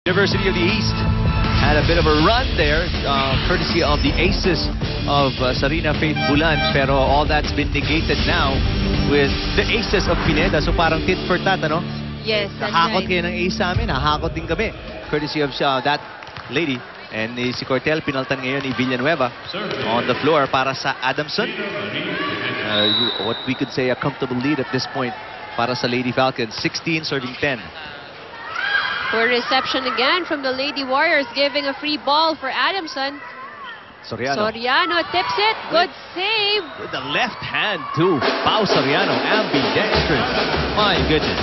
University of the East had a bit of a run there, courtesy of the aces of Sarina Faith Bulan. Pero all that's been negated now with the aces of Pineda. So parang tit for tat, ano? Yes, that's Nahakot right. kayo ng ace sa amin, nahakot din kami. Courtesy of that lady. And si Cortel pinaltan ngayon ni Villanueva on the floor para sa Adamson. What we could say a comfortable lead at this point para sa Lady Falcons. 16 serving 10. For reception again from the Lady Warriors, giving a free ball for Adamson. Soriano. Soriano tips it. Good save. With the left hand too. Pao Soriano, ambidextrous. My goodness.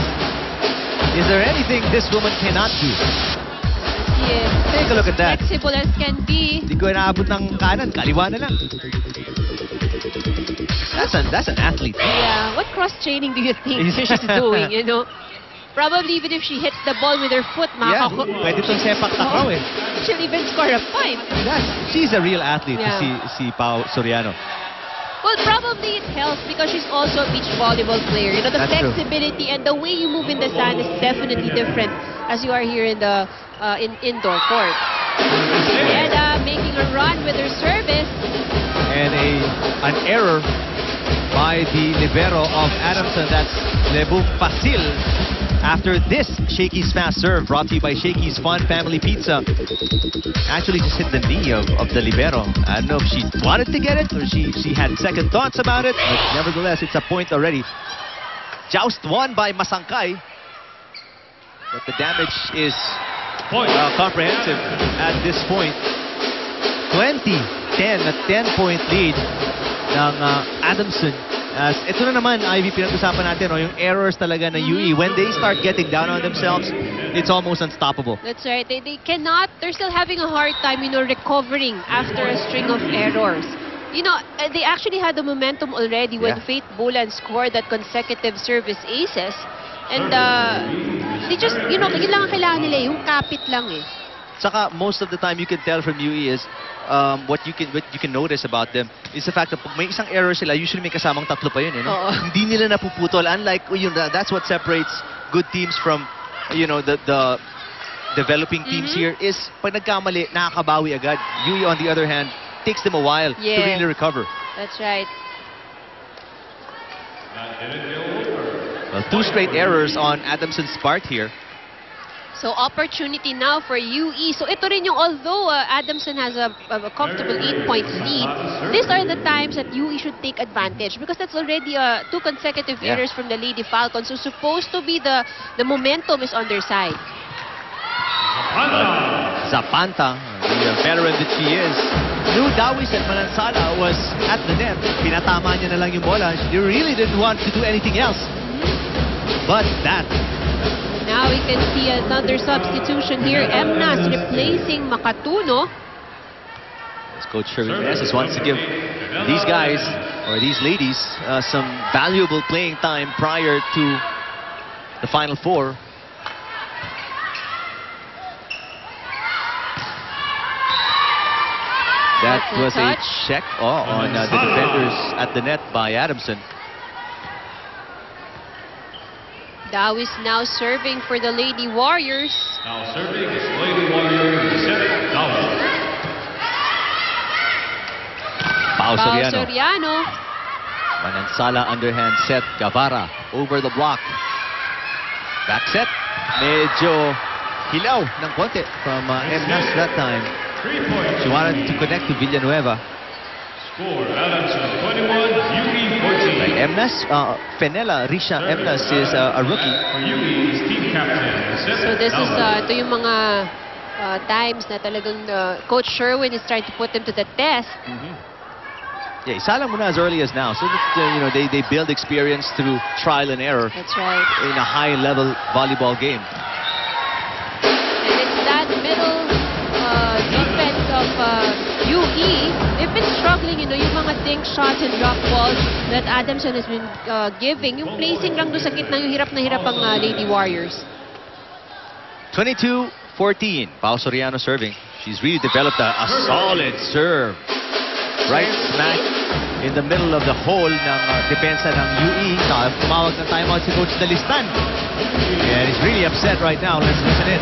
Is there anything this woman cannot do? Yes. Take a look at that. Flexible as can be. Hindi ko inaabot ng kanan, kaliwa na lang. That's an athlete. Yeah. What cross training do you think she's doing? You know, probably even if she hits the ball with her foot, Yeah, pwede itong sepak takraw eh. she'll even score a point. She's a real athlete, Yeah. si Pao Soriano. Well, probably it helps because she's also a beach volleyball player. You know, the That's true. flexibility and the way you move in the sand is definitely different as you are here in the indoor court. And making a run with her service. And an error by the libero of Adamson. That's Lebou Fasil. After this shaky smash serve brought to you by Shakey's Fun Family Pizza. Actually just hit the knee of the libero. I don't know if she wanted to get it or she had second thoughts about it, but nevertheless it's a point already. Joust won by Masangkay. But the damage is comprehensive at this point. 20-10, a 10-point lead ng Adamson. As ito na naman, Ivy, pinag-usapan natin, no, yung errors talaga ng UE. When they start getting down on themselves, it's almost unstoppable. That's right. They cannot, they're still having a hard time, you know, recovering after a string of errors. You know, they actually had the momentum already when Faith Bulan scored that consecutive service aces. And they just, you know, yun lang ang kailangan nila, yung kapit lang eh. Saka, most of the time, you can tell from UE is what you can notice about them is the fact that pag may isang error sila, usually may kasamang tatlo pa yun, eh, no? Hindi nila napuputol. Unlike, yun, that's what separates good teams from, you know, the developing teams here is pag nagkamali, nakakabawi agad. UE, on the other hand, takes them a while to really recover. That's right. Well, 2 straight errors on Adamson's part here. So opportunity now for UE. So ito rin yung, although Adamson has a comfortable 8-point lead, these are the times that UE should take advantage because that's already 2 consecutive errors from the Lady Falcons. So supposed to be the momentum is on their side. Zapanta, the veteran that she is, knew Dawis and Manansala was at the net. Pinatama niya na lang yung bola. She really didn't want to do anything else. But that. Now we can see another substitution here. Emnas replacing Makatuno. As Coach Sherwin Meneses wants to give these guys, or these ladies, some valuable playing time prior to the Final Four. That was a check on the defenders at the net by Adamson. Dawis now serving for the Lady Warriors. Now serving is Lady Warriors, Seth Dawis. Pao Soriano. Soriano. Manansala underhand set. Guevara over the block. Back set. Medyo hilaw ng konti from Emnas that time. 3 points. She wanted to connect to Villanueva. Score Adamson 21, UE 14. Like Emnas, Fenella Risha Emnas is a rookie. For UE's team captain, Seth So this is Dawis. ito yung mga times na talagang Coach Sherwin is trying to put them to the test. Yeah, isala mo na as early as now. So that, you know, they build experience through trial and error That's right. in a high-level volleyball game. And it's that middle defense of UE. They've been struggling, you know, yung mga dink shots and drop balls that Adamson has been giving. Yung placing lang doon sa gitna, yung hirap na hirap ang Lady Warriors. 22-14. Pao Soriano serving. She's really developed a solid serve. Right smack in the middle of the hole ng depensa ng UE. Tumawag ng timeout si Coach Dalistan. And he's really upset right now. Let's listen in.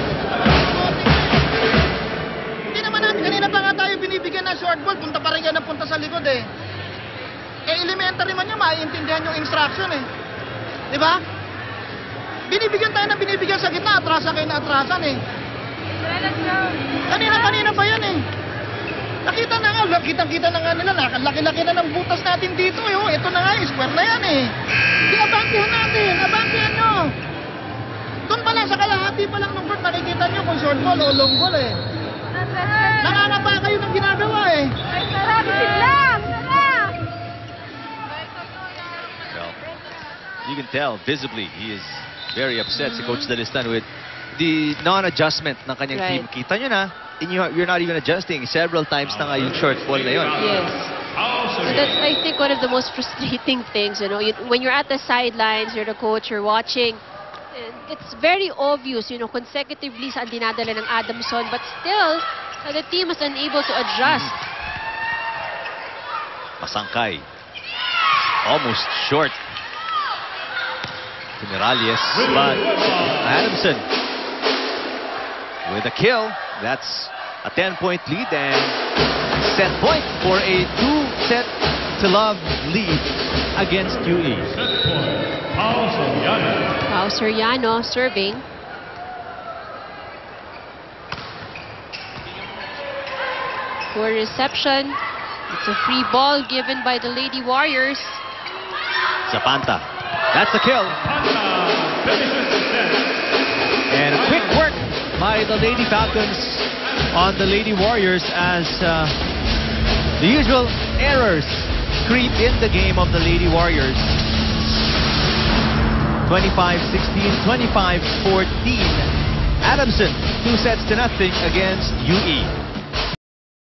likod eh. Elementary man niya, maiintindihan yung instruction eh. Di ba? Binibigyan tayo ng binibigyan sa gitna, atrasan kayo na atrasan eh. Kanina pa yan eh. Nakita na nga, kitang-kita na nga nila, laki-laki na ng butas natin dito eh. Oh, ito na nga, square na yan eh. Abantihan natin, abantihan nyo. Doon pa lang, sa kalahati pa lang ng court, nakikita nyo kung short ball o long ball eh. Nangangapa kayo ng ginagawa eh. Well, you can tell visibly he is very upset si Coach Dalistan with the non-adjustment ng kanyang team. Right. Kita nyo na, you're not even adjusting. Several times na nga yung short ball na yun. Yes. So that's, I think, one of the most frustrating things, you know, when you're at the sidelines, you're the coach, you're watching, it's very obvious, you know, consecutively saan dinadala ng Adamson, but still, the team is unable to adjust. Masangkay. Almost short. Miralles, but Adamson with a kill. That's a 10-point lead and set point for a 2-set-to-love lead against UE. Set point, Pao Soriano. Pao Soriano serving. Poor reception. It's a free ball given by the Lady Warriors. Zapanta. That's the kill. And quick work by the Lady Falcons on the Lady Warriors as the usual errors creep in the game of the Lady Warriors. 25-16, 25-14. Adamson, 2-0 against UE.